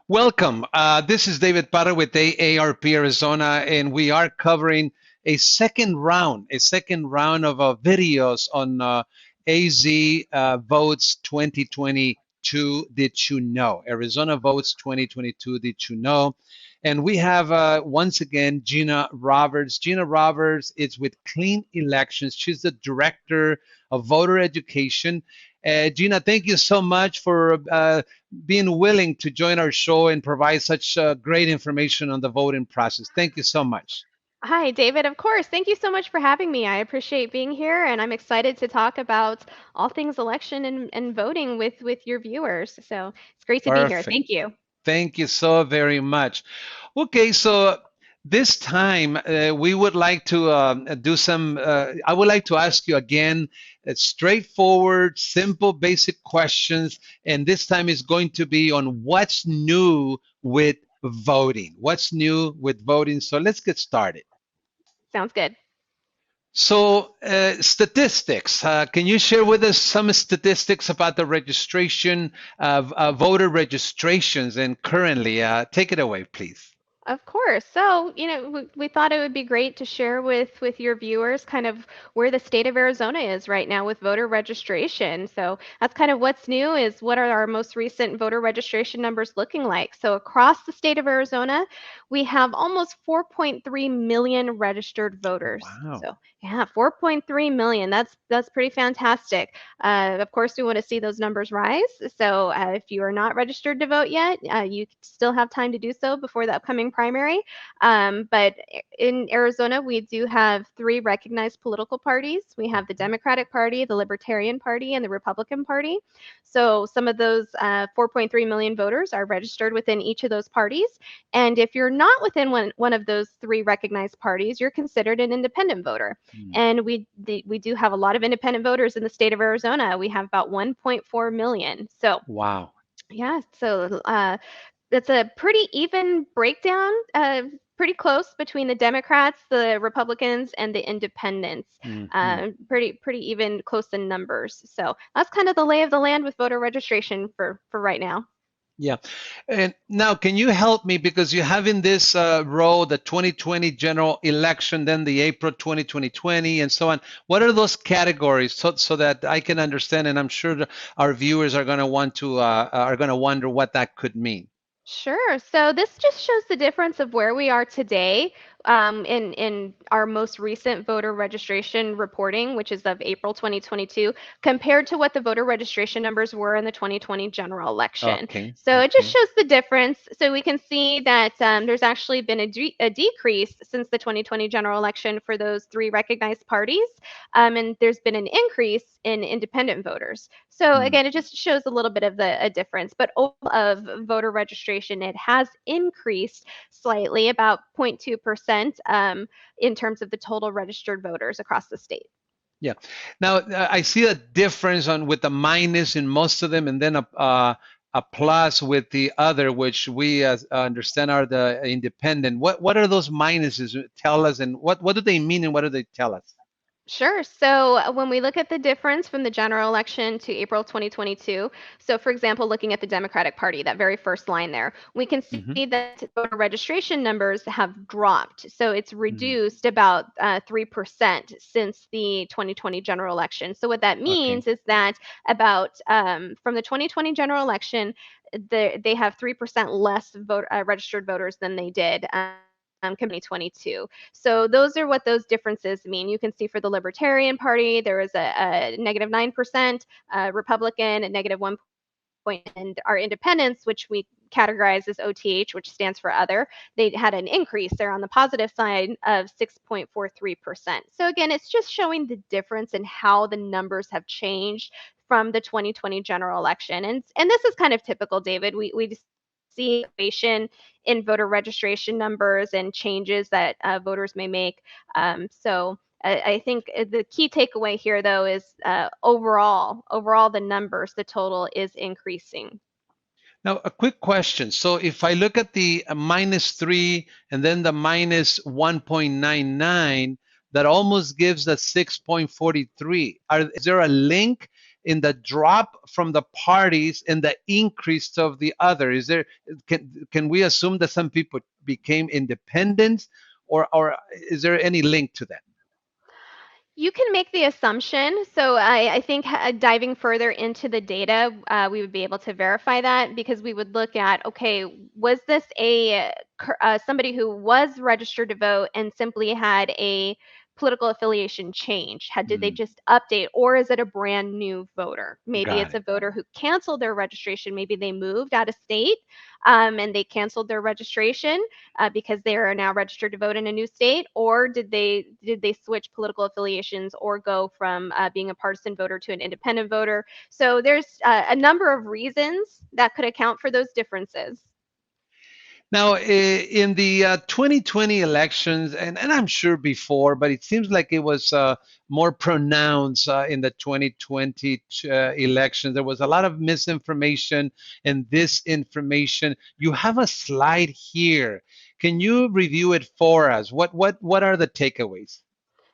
Welcome. This is David Parra with AARP Arizona, and we are covering a second round of videos on AZ Votes 2022. Did you know? Arizona Votes 2022. Did you know? And we have once again Gina Roberts. Gina Roberts is with Clean Elections. She's the director of voter education. Gina, thank you so much for being willing to join our show and provide such great information on the voting process. Thank you so much. Hi, David. Of course. Thank you so much for having me. I appreciate being here, and I'm excited to talk about all things election and voting with your viewers. So it's great to be here. Perfect. Thank you. Thank you so very much. Okay, so this time we would like to do some, I would like to ask you again straightforward, simple, basic questions. And this time is going to be on what's new with voting. What's new with voting? So let's get started. Sounds good. So, statistics. Can you share with us some statistics about the registration of voter registrations and currently? Take it away, please. Of course. So, we thought it would be great to share with your viewers kind of where the state of Arizona is right now with voter registration. So, that's kind of what's new is what are our most recent voter registration numbers looking like. So, across the state of Arizona, we have almost 4.3 million registered voters. Wow. So, yeah, 4.3 million. That's pretty fantastic. Of course, we want to see those numbers rise. So, if you are not registered to vote yet, you still have time to do so before the upcoming primary. But in Arizona, we do have three recognized political parties. We have the Democratic Party, the Libertarian Party, and the Republican Party. So some of those 4.3 million voters are registered within each of those parties. And if you're not within one of those three recognized parties, you're considered an independent voter. Mm. And we do have a lot of independent voters in the state of Arizona. We have about 1.4 million. So Wow. yeah, so it's a pretty even breakdown, pretty close between the Democrats, the Republicans, and the Independents. Hmm. Pretty even, close in numbers. So that's kind of the lay of the land with voter registration for right now. Yeah. And now, can you help me because you have in this row the 2020 general election, then the April 2020, and so on. What are those categories so that I can understand, and I'm sure our viewers are going to are going to wonder what that could mean. Sure. So this just shows the difference of where we are today in our most recent voter registration reporting, which is of April 2022, compared to what the voter registration numbers were in the 2020 general election. Okay. So it just Okay. shows the difference. So we can see that there's actually been a decrease since the 2020 general election for those three recognized parties, and there's been an increase in independent voters. So Hmm. again, it just shows a little bit of a difference. But all of voter registration, it has increased slightly, about 0.2%, in terms of the total registered voters across the state. Yeah. Now I see a difference on with the minus in most of them, and then a plus with the other, which we understand are the independent. What are those minuses? Tell us, and what do they mean, and what do they tell us? Sure. So when we look at the difference from the general election to April 2022, so for example, looking at the Democratic Party, that very first line there, we can see Hmm. that voter registration numbers have dropped. So it's Hmm. reduced about 3% since the 2020 general election. So what that Okay. means is that about from the 2020 general election, they have 3% less registered voters than they did. 2022. So those are what those differences mean. You can see for the Libertarian Party, there was a negative 9%, Republican at negative 1 point, and our independents, which we categorize as OTH, which stands for other, they had an increase there on the positive side of 6.43%. So again, it's just showing the difference in how the numbers have changed from the 2020 general election. And this is kind of typical, David. We see innovation in voter registration numbers and changes that voters may make. So I think the key takeaway here, though, is overall, the numbers, the total is increasing. Now, a quick question. So if I look at the -3 and then the minus 1.99, that almost gives us 6.43. Is there a link in the drop from the parties and the increase of the other? Is there can we assume that some people became independent, or is there any link to that? You can make the assumption. So I think diving further into the data, we would be able to verify that because we would look at, okay, was this somebody who was registered to vote and simply had a political affiliation change? Did they Mm, just update, or is it a brand new voter? Maybe got it's a it. voter who canceled their registration. Maybe they moved out of state and they canceled their registration because they are now registered to vote in a new state, or did they switch political affiliations or go from being a partisan voter to an independent voter? So there's a number of reasons that could account for those differences. Now, in the 2020 elections, and I'm sure before, but it seems like it was more pronounced in the 2020 elections. There was a lot of misinformation and disinformation. You have a slide here. Can you review it for us? What are the takeaways?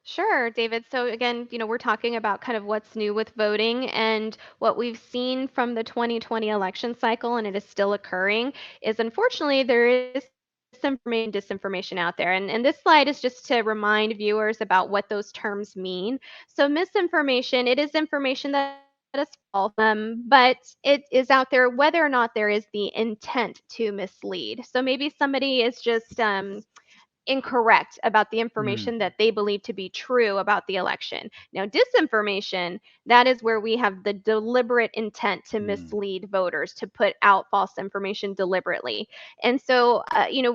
Sure, David. So again, we're talking about kind of what's new with voting, and what we've seen from the 2020 election cycle, and it is still occurring, is unfortunately there is misinformation, disinformation out there. And this slide is just to remind viewers about what those terms mean. So misinformation, it is information that is false, but it is out there whether or not there is the intent to mislead. So maybe somebody is just incorrect about the Mm, information that they believe to be true about the election. Now, disinformation, that is where we have the deliberate intent to mm, mislead voters, to put out false information deliberately. And so,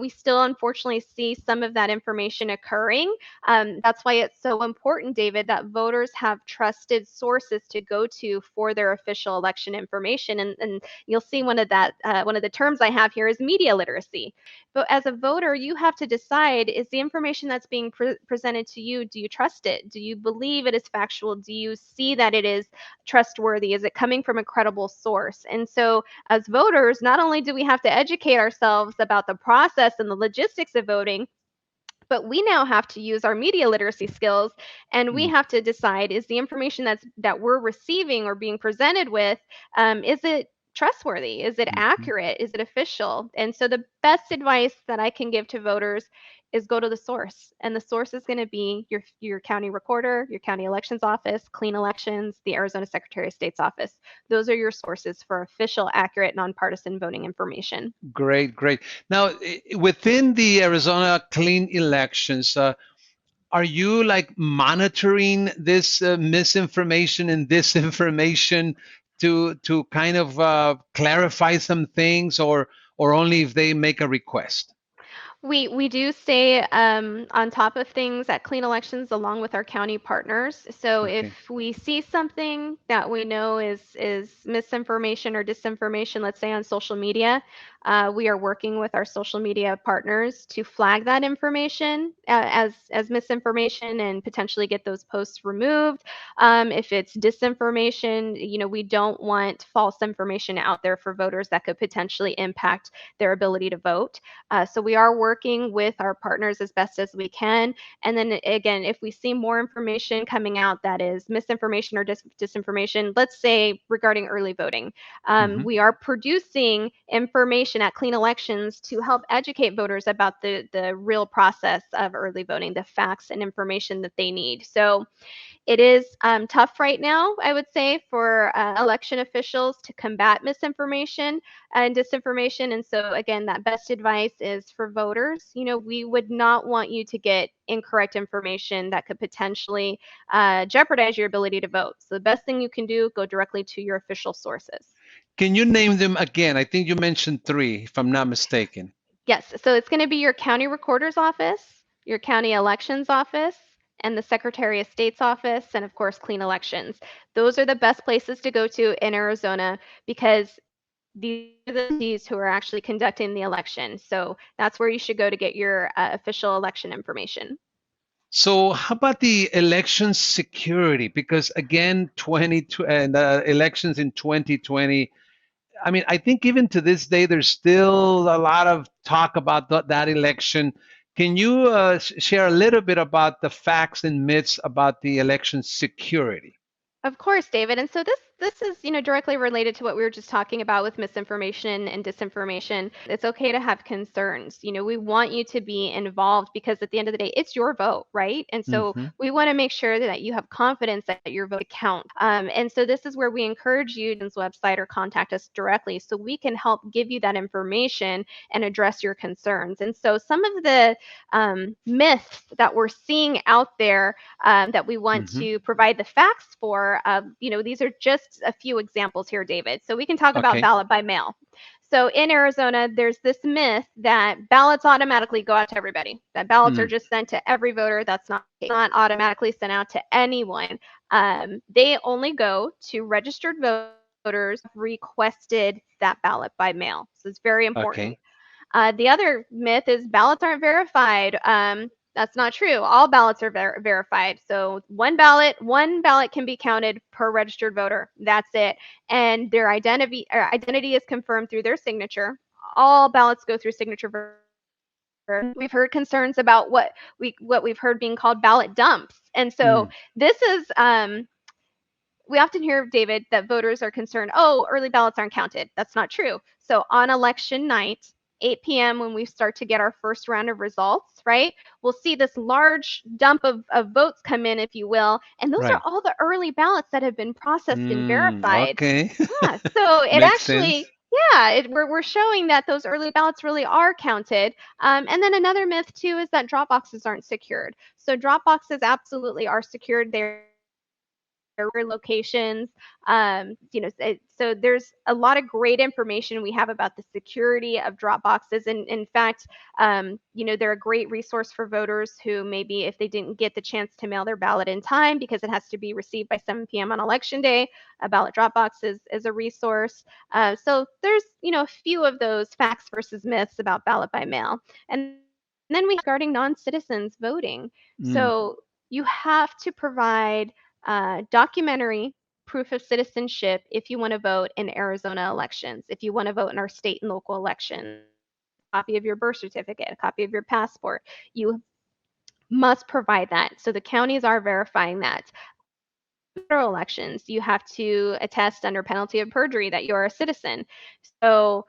we still unfortunately see some of that information occurring. That's why it's so important, David, that voters have trusted sources to go to for their official election information. And you'll see one of the terms I have here is media literacy. But as a voter, you have to decide, is the information that's being presented to you, do you trust it? Do you believe it is factual? Do you see that it is trustworthy? Is it coming from a credible source? And so, as voters, not only do we have to educate ourselves about the process and the logistics of voting, but we now have to use our media literacy skills, and we mm, have to decide, is the information that we're receiving or being presented with, is it trustworthy, is it mhm. accurate, is it official? And so the best advice that I can give to voters is go to the source, and the source is going to be your county recorder, your county elections office, clean elections, the Arizona Secretary of State's office. Those are your sources for official, accurate, nonpartisan voting information. Great, great. Now, within the Arizona clean elections, are you like monitoring this misinformation and disinformation to kind of clarify some things, or only if they make a request? We do stay on top of things at Clean Elections along with our county partners. So if Okay. we see something that we know is misinformation or disinformation, let's say on social media, we are working with our social media partners to flag that information as misinformation and potentially get those posts removed. If it's disinformation, we don't want false information out there for voters that could potentially impact their ability to vote. So we are working with our partners as best as we can. And then again, if we see more information coming out that is misinformation or disinformation, let's say regarding early voting, Hmm. we are producing information at Clean Elections to help educate voters about the real process of early voting, the facts and information that they need. So it is tough right now, I would say, for election officials to combat misinformation and disinformation. And so, again, that best advice is for voters. We would not want you to get incorrect information that could potentially jeopardize your ability to vote. So, the best thing you can do, go directly to your official sources. Can you name them again? I think you mentioned three, if I'm not mistaken. Yes, so it's going to be your county recorder's office, your county elections office, and the Secretary of State's office, and of course, clean elections. Those are the best places to go to in Arizona because these are the entities who are actually conducting the election. So that's where you should go to get your official election information. So how about the election security? Because again, 20 and elections in 2020. I mean, I think even to this day, there's still a lot of talk about that election. Can you share a little bit about the facts and myths about the election security? Of course, David. And so this is, directly related to what we were just talking about with misinformation and disinformation. It's okay to have concerns. We want you to be involved because at the end of the day, it's your vote, right? And so Mm-hmm. we want to make sure that you have confidence that your vote counts. And so this is where we encourage you to website or contact us directly so we can help give you that information and address your concerns. And so some of the myths that we're seeing out there that we want Mm-hmm. to provide the facts for. These are just a few examples here, David. So we can talk about Okay. ballot by mail. So in Arizona, there's this myth that ballots automatically go out to everybody, that ballots are Mm. just sent to every voter. That's not automatically sent out to anyone. They only go to registered voters who requested that ballot by mail. So it's very important. Okay. The other myth is ballots aren't verified. That's not true. All ballots are verified. So one ballot can be counted per registered voter. That's it. And their identity is confirmed through their signature. All ballots go through signature verification. We've heard concerns about what we've heard being called ballot dumps. And so Mm. this is we often hear, David, that voters are concerned, oh, early ballots aren't counted. That's not true. So on election night, 8 p.m., when we start to get our first round of results, right, we'll see this large dump of votes come in, if you will. And those are Right. all the early ballots that have been processed and Mm. verified. Okay. Yeah. So it Makes sense. actually, yeah, we're showing that those early ballots really are counted. And then another myth, too, is that drop boxes aren't secured. So drop boxes absolutely are secured. They're locations. So there's a lot of great information we have about the security of drop boxes. And in fact, they're a great resource for voters who maybe if they didn't get the chance to mail their ballot in time because it has to be received by 7 p.m. on election day, a ballot drop box is a resource. So there's, a few of those facts versus myths about ballot by mail. And then we have regarding non-citizens voting. Mm. So you have to provide documentary proof of citizenship if you want to vote in Arizona elections, if you want to vote in our state and local elections. A copy of your birth certificate, a copy of your passport. You must provide that. So the counties are verifying that. Federal elections, you have to attest under penalty of perjury that you are a citizen. So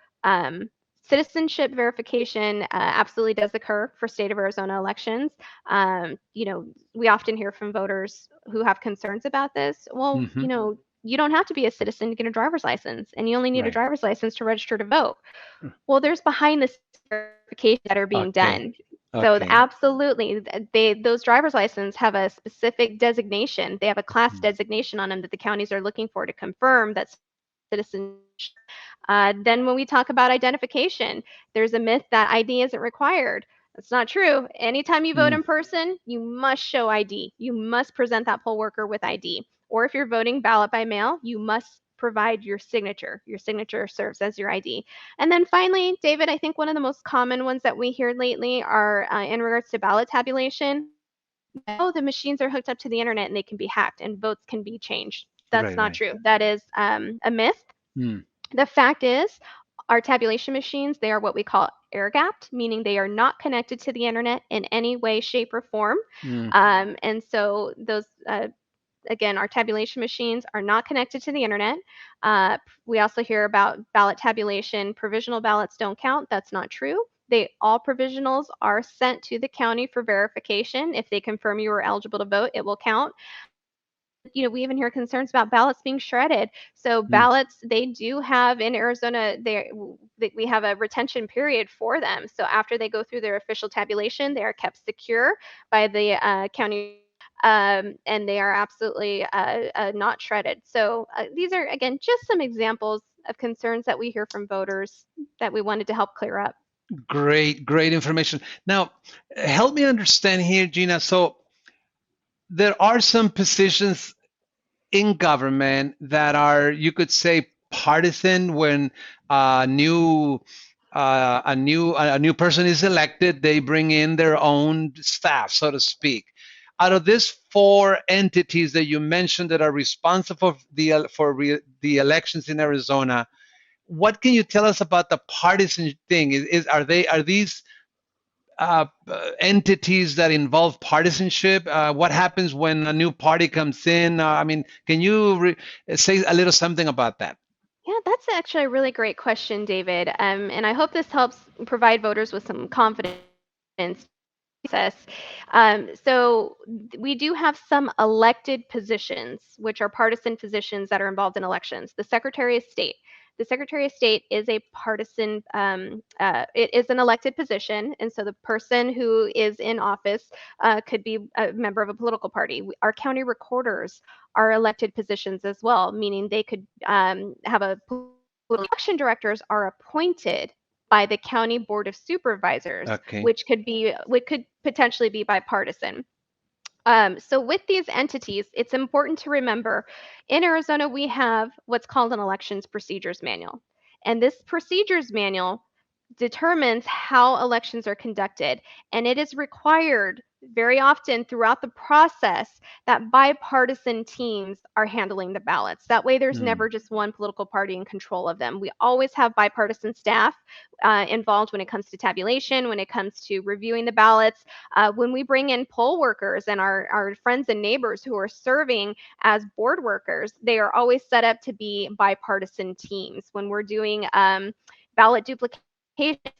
citizenship verification absolutely does occur for state of Arizona elections. We often hear from voters who have concerns about this. Well, Mm-hmm. you don't have to be a citizen to get a driver's license, and you only need a Right. driver's license to register to vote. Well, there's behind the verification that are being Okay. done. So Okay. absolutely, those driver's license have a specific designation. They have a class Mm. designation on them that the counties are looking for to confirm that citizenship. Then when we talk about identification, there's a myth that ID isn't required. That's not true. Anytime you vote Mm. in person, you must show ID. You must present that poll worker with ID. Or if you're voting ballot by mail, you must provide your signature. Your signature serves as your ID. And then finally, David, I think one of the most common ones that we hear lately are in regards to ballot tabulation. Oh, the machines are hooked up to the internet and they can be hacked and votes can be changed. That's Right. not Right. true. That is a myth. Mm. The fact is, our tabulation machines, they are what we call air gapped, meaning they are not connected to the internet in any way, shape, or form. Mm. And so those again, our tabulation machines are not connected to the internet. We also hear about ballot tabulation. Provisional ballots don't count. That's not true. All provisionals are sent to the county for verification. If they confirm you are eligible to vote, it will count. We even hear concerns about ballots being shredded. So Mm. ballots, they do have in Arizona, we have a retention period for them. So after they go through their official tabulation, they are kept secure by the county and they are absolutely not shredded. So these are, again, just some examples of concerns that we hear from voters that we wanted to help clear up. Great, great information. Now, help me understand here, Gina. So there are some positions in government that are, you could say, partisan. When a new person is elected, they bring in their own staff, so to speak. Out of these four entities that you mentioned that are responsible for the elections in Arizona, what can you tell us about the partisan thing? Are these entities that involve partisanship? What happens when a new party comes in? I mean, can you say a little something about that? Yeah, that's actually a really great question, David. And I hope this helps provide voters with some confidence process. So we do have some elected positions, which are partisan positions that are involved in elections. The Secretary of State. The Secretary of State is a partisan, it is an elected position. And so the person who is in office could be a member of a political party. Our county recorders are elected positions as well, meaning they could have a election directors are appointed by the county board of supervisors, Okay. which could potentially be bipartisan. So with these entities, it's important to remember in Arizona, we have what's called an elections procedures manual. And this procedures manual determines how elections are conducted. And it is required very often throughout the process that bipartisan teams are handling the ballots. That way, there's Mm. never just one political party in control of them. We always have bipartisan staff involved when it comes to tabulation, when it comes to reviewing the ballots. When we bring in poll workers and our friends and neighbors who are serving as board workers, they are always set up to be bipartisan teams. When we're doing ballot duplication,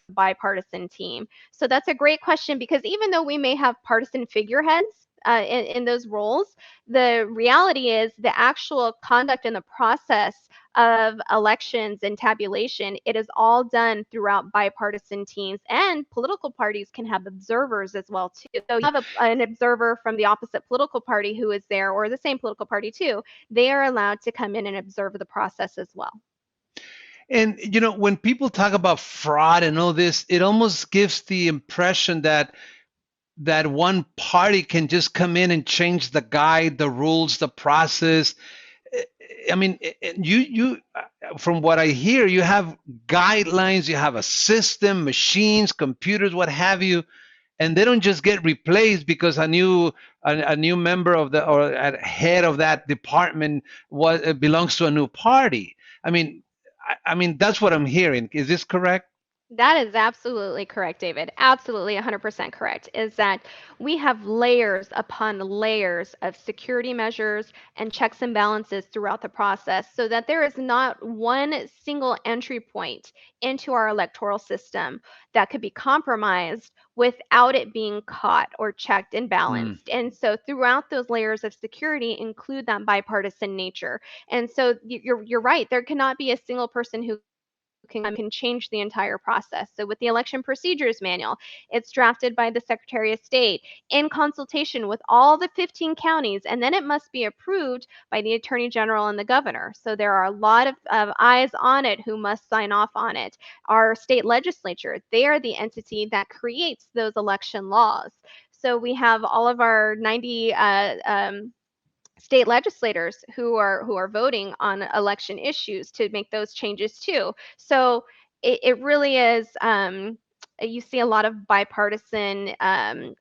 bipartisan team. So that's a great question because even though we may have partisan figureheads in those roles, the reality is the actual conduct and the process of elections and tabulation, it is all done throughout bipartisan teams, and political parties can have observers as well too. So you have an observer from the opposite political party who is there, or the same political party too. They are allowed to come in and observe the process as well. And when people talk about fraud and all this, it almost gives the impression that one party can just come in and change the guide, the rules, the process. I mean, you from what I hear, you have guidelines, you have a system, machines, computers, what have you, and they don't just get replaced because a new member of the or a head of that department belongs to a new party. I mean, I mean that's what I'm hearing. Is this correct? That is absolutely correct, David. Absolutely 100% correct. Is that we have layers upon layers of security measures and checks and balances throughout the process so that there is not one single entry point into our electoral system that could be compromised without it being caught or checked and Mm. balanced. And so throughout those layers of security include that bipartisan nature. And so you're right, there cannot be a single person who can change the entire process. So with the election procedures manual, it's drafted by the Secretary of State in consultation with all the 15 counties, and then it must be approved by the Attorney General and the governor. So there are a lot of eyes on it who must sign off on it. Our state legislature, they are the entity that creates those election laws. So we have all of our 90 state legislators who are voting on election issues to make those changes too. So it really is. You see a lot of bipartisan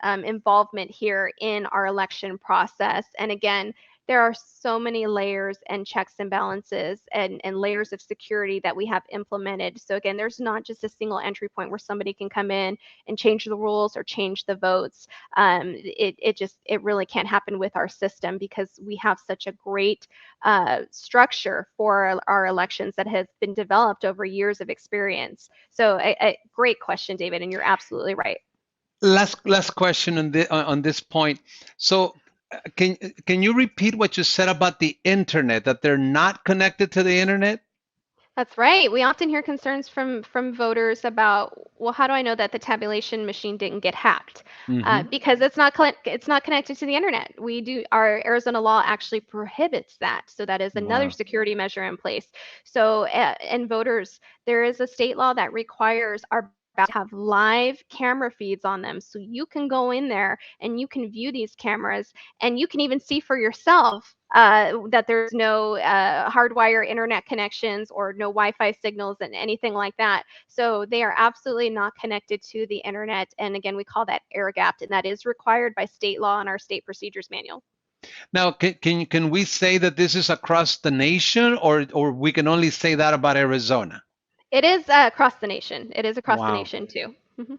involvement here in our election process. And again, there are so many layers and checks and balances and layers of security that we have implemented. So again, there's not just a single entry point where somebody can come in and change the rules or change the votes. It really can't happen with our system because we have such a great structure for our elections that has been developed over years of experience. So a great question, David, and you're absolutely right. Last question on this point. So, can you repeat what you said about the internet? That they're not connected to the internet? That's right. We often hear concerns from voters about, well, how do I know that the tabulation machine didn't get hacked? Hmm. Because it's not connected to the internet. Our Arizona law actually prohibits that. So that is another Wow. security measure in place. So and voters, there is a state law that requires our ballots to have live camera feeds on them. So you can go in there and you can view these cameras and you can even see for yourself that there's no hardwire internet connections or no Wi-Fi signals and anything like that. So they are absolutely not connected to the internet. And again, we call that air gapped, and that is required by state law and our state procedures manual. Now, can we say that this is across the nation, or we can only say that about Arizona? It is across the nation. It is across the Wow. nation too. Mhm.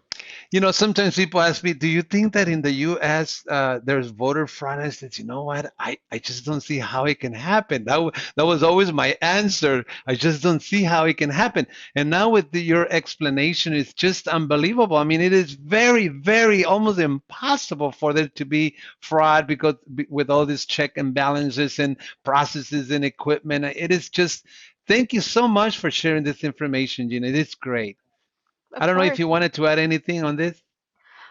Sometimes people ask me, do you think that in the US there's voter fraud? I said, you know what? I just don't see how it can happen. That was always my answer. I just don't see how it can happen. And now with your explanation, it's just unbelievable. I mean, it is very, very almost impossible for there to be fraud because with all these check and balances and processes and equipment, it is just, thank you so much for sharing this information, Gina. It is great. I Of don't know if course. you wanted to add anything on this.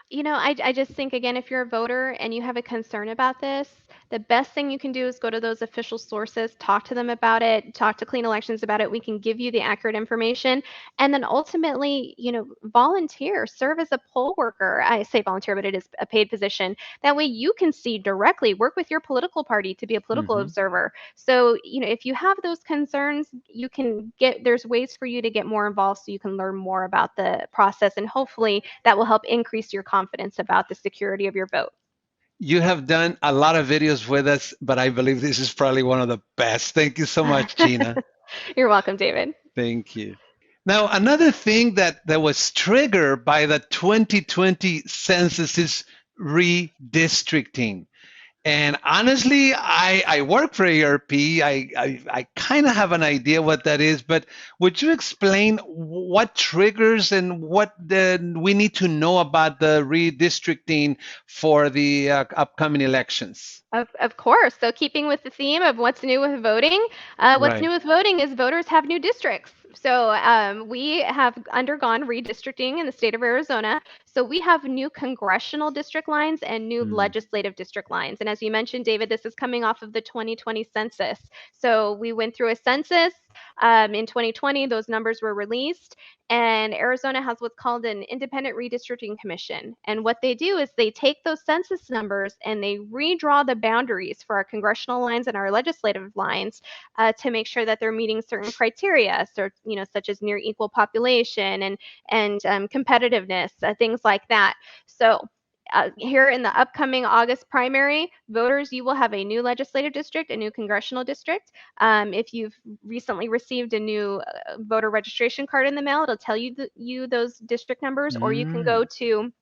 I just think, again, if you're a voter and you have a concern about this, the best thing you can do is go to those official sources, talk to them about it, talk to Clean Elections about it. We can give you the accurate information. And then ultimately, volunteer, serve as a poll worker. I say volunteer, but it is a paid position. That way you can see directly, work with your political party to be a political Hmm. observer. So, if you have those concerns, there's ways for you to get more involved so you can learn more about the process. And hopefully that will help increase your confidence about the security of your vote. You have done a lot of videos with us, but I believe this is probably one of the best. Thank you so much, Gina. You're welcome, David. Thank you. Now, another thing that was triggered by the 2020 census is redistricting. And honestly, I work for ARP. I kind of have an idea what that is, but would you explain what triggers and what we need to know about the redistricting for the upcoming elections? Of course. So, keeping with the theme of what's new with voting, what's Right. new with voting is voters have new districts. So, we have undergone redistricting in the state of Arizona. So, we have new congressional district lines and new Mm. legislative district lines. And as you mentioned, David, this is coming off of the 2020 census. So, we went through a census in 2020, those numbers were released. And Arizona has what's called an independent redistricting commission. And what they do is they take those census numbers and they redraw the boundaries for our congressional lines and our legislative lines to make sure that they're meeting certain criteria, so, such as near equal population and competitiveness, things like that. So here in the upcoming August primary, voters, you will have a new legislative district, a new congressional district. If you've recently received a new voter registration card in the mail, it'll tell you those district numbers, or you can go Mm. to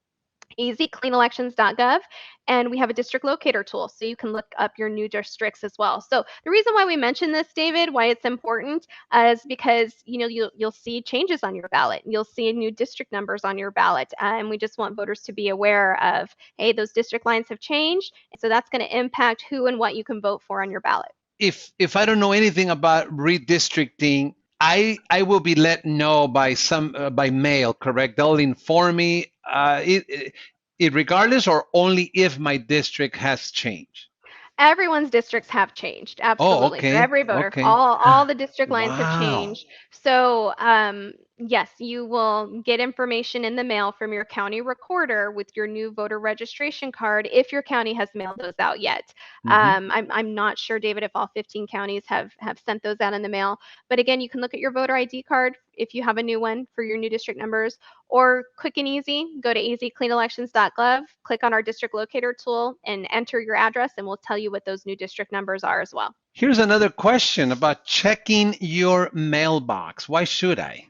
azcleanelections.gov, and we have a district locator tool, so you can look up your new districts as well. So the reason why we mention this, David, why it's important, is because you'll see changes on your ballot. You'll see new district numbers on your ballot, and we just want voters to be aware of, hey, those district lines have changed, so that's going to impact who and what you can vote for on your ballot. If I don't know anything about redistricting, I will be let know by some by mail, correct? They'll inform me, regardless or only if my district has changed. Everyone's districts have changed, Oh, absolutely. For okay, every voter, okay. all the district lines have Wow. changed. So, yes, you will get information in the mail from your county recorder with your new voter registration card if your county has mailed those out yet. Hmm. I'm not sure, David, if all 15 counties have sent those out in the mail. But again, you can look at your voter ID card if you have a new one for your new district numbers, or quick and easy, go to azcleanelections.gov, click on our district locator tool, and enter your address, and we'll tell you what those new district numbers are as well. Here's another question about checking your mailbox. Why should I?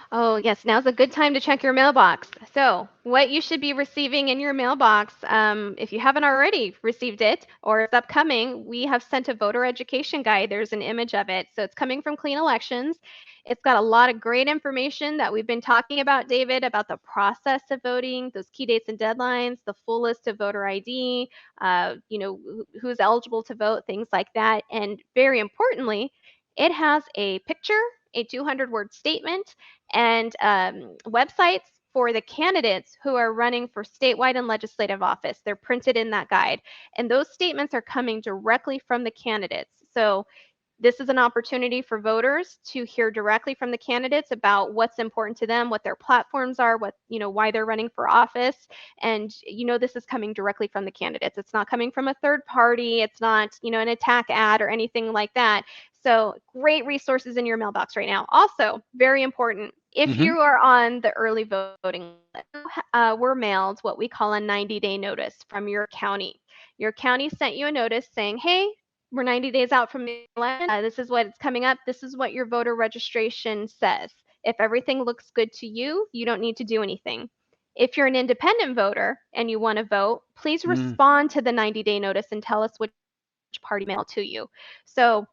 Oh, yes, now's a good time to check your mailbox. So, what you should be receiving in your mailbox, if you haven't already received it or it's upcoming, we have sent a voter education guide. There's an image of it. So, it's coming from Clean Elections. It's got a lot of great information that we've been talking about, David, about the process of voting, those key dates and deadlines, the full list of voter ID, who's eligible to vote, things like that. And very importantly, it has a picture, a 200-word statement, and websites for the candidates who are running for statewide and legislative office. They're printed in that guide. And those statements are coming directly from the candidates. So this is an opportunity for voters to hear directly from the candidates about what's important to them, what their platforms are, why they're running for office. And, this is coming directly from the candidates. It's not coming from a third party. It's not, an attack ad or anything like that. So great resources in your mailbox right now. Also, very important, if Hmm. you are on the early voting list, we're mailed what we call a 90-day notice from your county. Your county sent you a notice saying, hey, we're 90 days out from the election. This is what it's coming up. This is what your voter registration says. If everything looks good to you, you don't need to do anything. If you're an independent voter and you want to vote, please Mm, respond to the 90-day notice and tell us which party mailed to you. So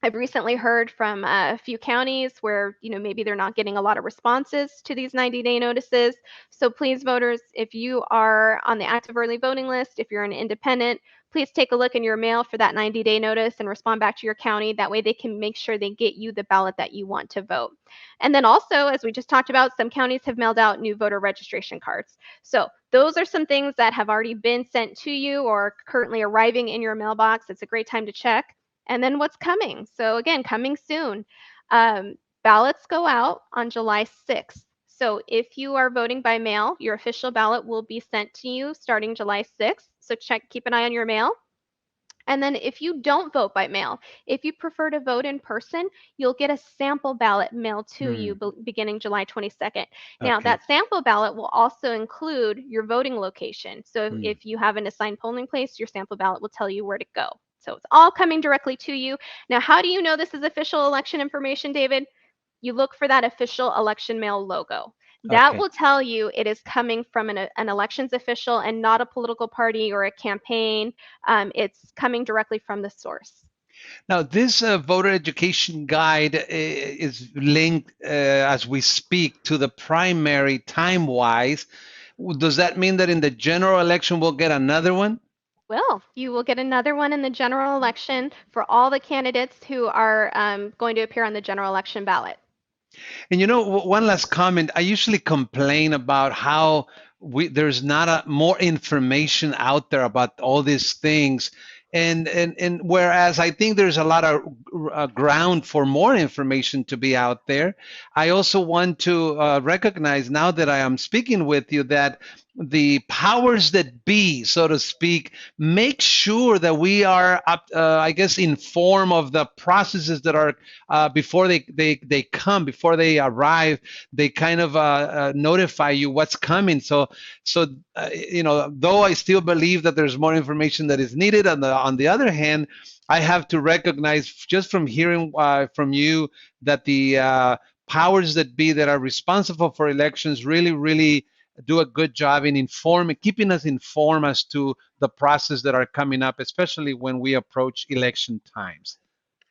I've recently heard from a few counties where, maybe they're not getting a lot of responses to these 90-day notices. So please, voters, if you are on the active early voting list, if you're an independent, please take a look in your mail for that 90-day notice and respond back to your county. That way they can make sure they get you the ballot that you want to vote. And then also, as we just talked about, some counties have mailed out new voter registration cards. So those are some things that have already been sent to you or currently arriving in your mailbox. It's a great time to check. And then what's coming? So again, coming soon. Ballots go out on July 6th. So if you are voting by mail, your official ballot will be sent to you starting July 6th. So keep an eye on your mail. And then if you don't vote by mail, if you prefer to vote in person, you'll get a sample ballot mailed to you mm, beginning July 22nd. Now, okay. that sample ballot will also include your voting location. So Mm. if you have an assigned polling place, your sample ballot will tell you where to go. So it's all coming directly to you. Now, how do you know this is official election information, David? You look for that official election mail logo. That Okay. will tell you it is coming from an elections official and not a political party or a campaign. It's coming directly from the source. Now, this voter education guide is linked as we speak to the primary time wise. Does that mean that in the general election we'll get another one? You will get another one in the general election for all the candidates who are going to appear on the general election ballot. And one last comment. I usually complain about how there's not more information out there about all these things, and whereas I think there's a lot of ground for more information to be out there, I also want to recognize now that I am speaking with you that the powers that be, so to speak, make sure that we are up, I guess, informed of the processes that are before they come, before they arrive. They kind of notify you what's coming. So though I still believe that there's more information that is needed, on the other hand, I have to recognize just from hearing from you that the powers that be that are responsible for elections really do a good job in keeping us informed as to the process that are coming up, especially when we approach election times.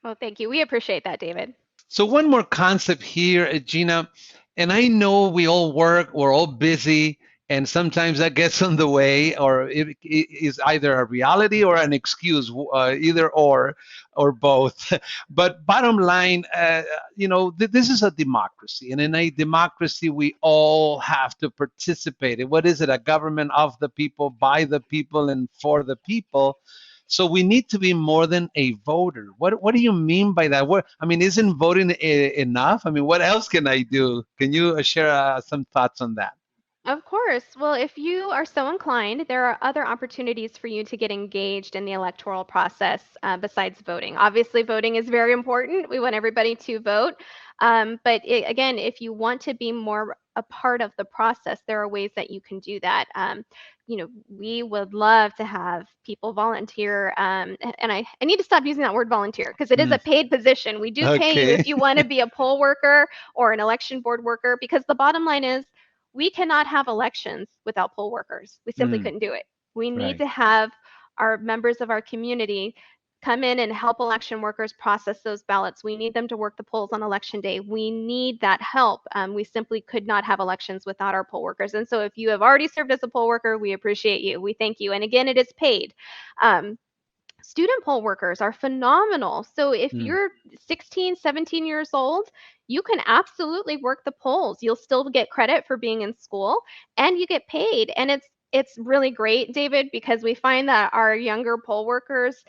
Well, thank you. We appreciate that, David. So one more concept here, Gina, and I know we all work, we're all busy, and sometimes that gets on the way, or it is either a reality or an excuse, either or both. But bottom line, this is a democracy, and in a democracy, we all have to participate. What is it? A government of the people, by the people, and for the people. So we need to be more than a voter. What do you mean by that? Isn't voting enough? I mean, what else can I do? Can you share some thoughts on that? Of course. Well, if you are so inclined, there are other opportunities for you to get engaged in the electoral process besides voting. Obviously, voting is very important. We want everybody to vote. Again, if you want to be more a part of the process, there are ways that you can do that. We would love to have people volunteer. And I need to stop using that word volunteer because it is Mm, a paid position. We do pay you okay. if you want to be a poll worker or an election board worker because the bottom line is we cannot have elections without poll workers. We simply Mm, couldn't do it. We need right. to have our members of our community come in and help election workers process those ballots. We need them to work the polls on election day. We need that help. We simply could not have elections without our poll workers. And so if you have already served as a poll worker, we appreciate you. We thank you. And again, it is paid. Um, Student poll workers are phenomenal. So if Mm, you're 16, 17 years old, you can absolutely work the polls. You'll still get credit for being in school and you get paid. And it's really great, David, because we find that our younger poll workers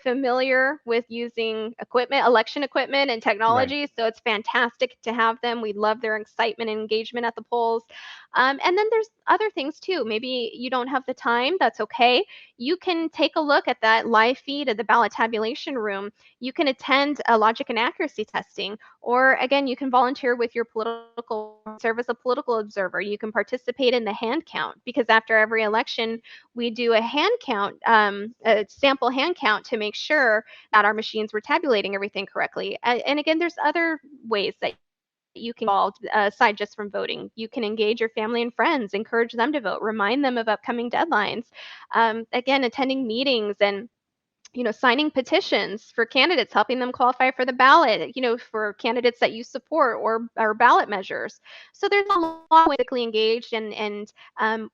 familiar with using equipment, election equipment and right. technology. So it's fantastic to have them. We love their excitement and engagement at the polls. And then there's other things too. Maybe you don't have the time. That's okay. You can take a look at that live feed of the ballot tabulation room. You can attend a logic and accuracy testing, or again, you can volunteer with your political serve as a political observer. You can participate in the hand count because after every election, we do a hand count, a sample hand count to make sure that our machines were tabulating everything correctly. And again, there's other ways that you can involved aside just from voting. You can engage your family and friends, encourage them to vote, remind them of upcoming deadlines. Again, attending meetings and signing petitions for candidates, helping them qualify for the ballot, for candidates that you support or ballot measures. So there's a lot of ways to engaged and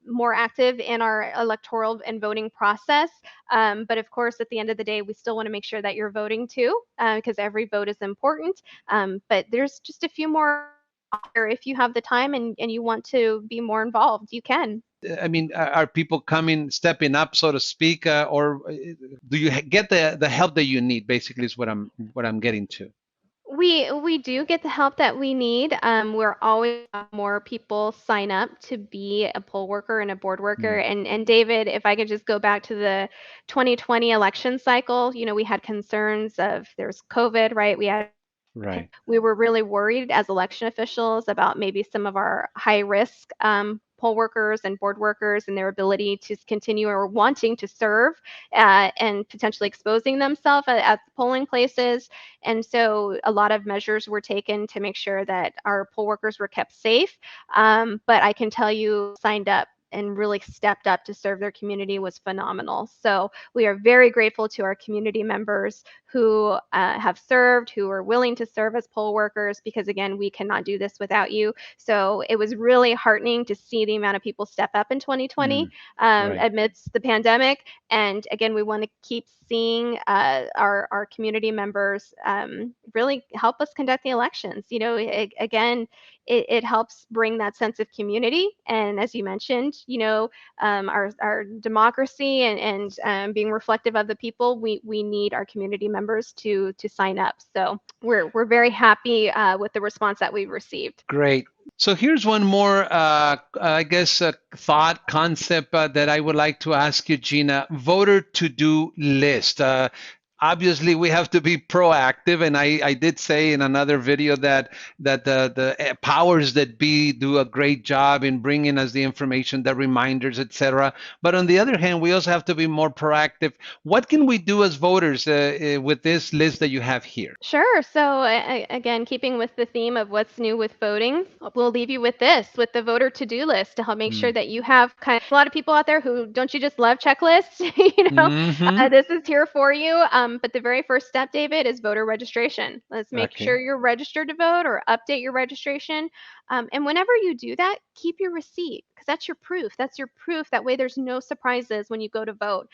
more active in our electoral and voting process. But of course, at the end of the day, we still want to make sure that you're voting too, because every vote is important. But there's just a few more if you have the time and you want to be more involved, you can. I mean, are people coming, stepping up, so to speak, or do you get the help that you need? Basically, is what I'm getting to. We do get the help that we need. We're always more people sign up to be a poll worker and a board worker. Mm, And David, if I could just go back to the 2020 election cycle, we had concerns of there's COVID, right? right. We were really worried as election officials about maybe some of our high risk poll workers and board workers and their ability to continue or wanting to serve and potentially exposing themselves at the polling places. And so a lot of measures were taken to make sure that our poll workers were kept safe. But I can tell you, signed up and really stepped up to serve their community was phenomenal. So we are very grateful to our community members who have served, who are willing to serve as poll workers, because again, we cannot do this without you. So it was really heartening to see the amount of people step up in 2020 Mm, right. amidst the pandemic. And again, we want to keep seeing our community members really help us conduct the elections. Again, it helps bring that sense of community. And as you mentioned, our democracy and being reflective of the people, we need our community members to sign up. So we're very happy with the response that we've received. Great. So here's one more, I guess, thought concept that I would like to ask you, Gina. Voter to-do list. Obviously, we have to be proactive, and I did say in another video that the powers that be do a great job in bringing us the information, the reminders, etc. But on the other hand, we also have to be more proactive. What can we do as voters with this list that you have here? Sure. So again, keeping with the theme of what's new with voting, we'll leave you with this, with the voter to-do list to help make sure Mm. that you have kind of a lot of people out there who don't you just love checklists? Mm-hmm. This is here for you. But the very first step, David, is voter registration. Let's make Okay. sure you're registered to vote or update your registration. And whenever you do that, keep your receipt because that's your proof. That's your proof. That way, there's no surprises when you go to vote.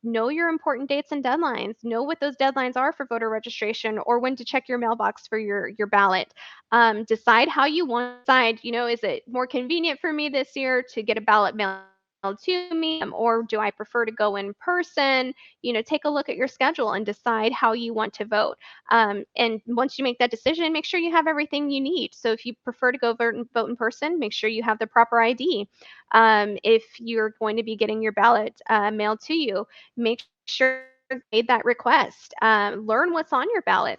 Know your important dates and deadlines. Know what those deadlines are for voter registration or when to check your mailbox for your ballot. Decide how you want to decide, is it more convenient for me this year to get a ballot mailed to me or do I prefer to go in person? Take a look at your schedule and decide how you want to vote. And once you make that decision, make sure you have everything you need. So if you prefer to go vote in person, make sure you have the proper ID. If you're going to be getting your ballot mailed to you, make sure you made that request. Learn what's on your ballot.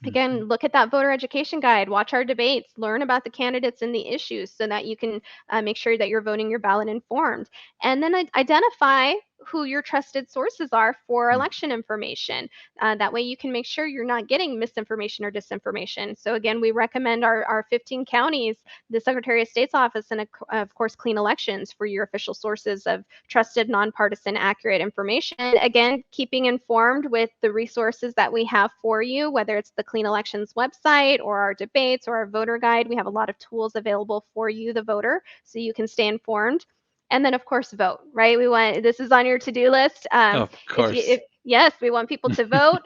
Mhm. Again, look at that voter education guide, watch our debates, learn about the candidates and the issues so that you can make sure that you're voting your ballot informed. And then identify who your trusted sources are for Mm. election information. That way you can make sure you're not getting misinformation or disinformation. So again, we recommend our 15 counties, the Secretary of State's office, and of course, Clean Elections for your official sources of trusted, nonpartisan, accurate information. And again, keeping informed with the resources that we have for you, whether it's the Clean Elections website or our debates or our voter guide. We have a lot of tools available for you, the voter, so you can stay informed. And then, of course, vote, right? This is on your to-do list. Of If course. yes, we want people to vote.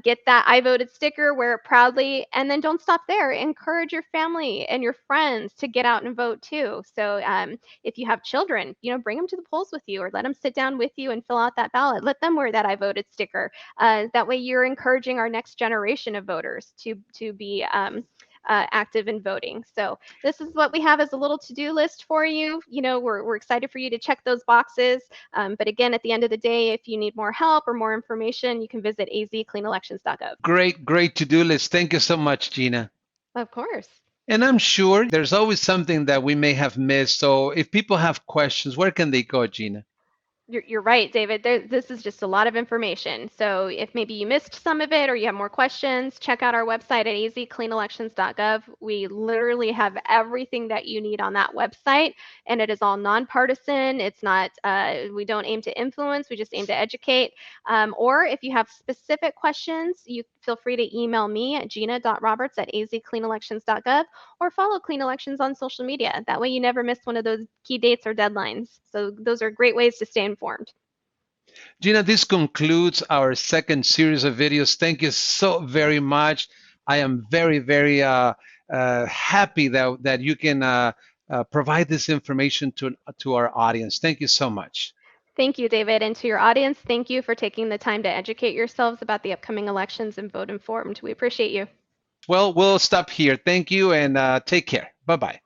Get that I voted sticker, wear it proudly, and then don't stop there. Encourage your family and your friends to get out and vote too. So if you have children, bring them to the polls with you or let them sit down with you and fill out that ballot. Let them wear that I voted sticker. That way you're encouraging our next generation of voters to be active in voting. So this is what we have as a little to-do list for you. We're excited for you to check those boxes. But again, at the end of the day, if you need more help or more information, you can visit azcleanelections.gov. Great, great to-do list. Thank you so much, Gina. Of course. And I'm sure there's always something that we may have missed. So if people have questions, where can they go, Gina? You're right, David. This is just a lot of information. So if maybe you missed some of it or you have more questions, check out our website at azcleanelections.gov. We literally have everything that you need on that website, and it is all nonpartisan. It's not, we don't aim to influence, we just aim to educate. Or if you have specific questions, you feel free to email me at gina.roberts@azcleanelections.gov or follow Clean Elections on social media. That way you never miss one of those key dates or deadlines. So those are great ways to stay informed. Gina, this concludes our second series of videos. Thank you so very much. I am very, very happy that you can provide this information to our audience. Thank you so much. Thank you, David. And to your audience, thank you for taking the time to educate yourselves about the upcoming elections and vote informed. We appreciate you. Well, we'll stop here. Thank you and take care. Bye-bye.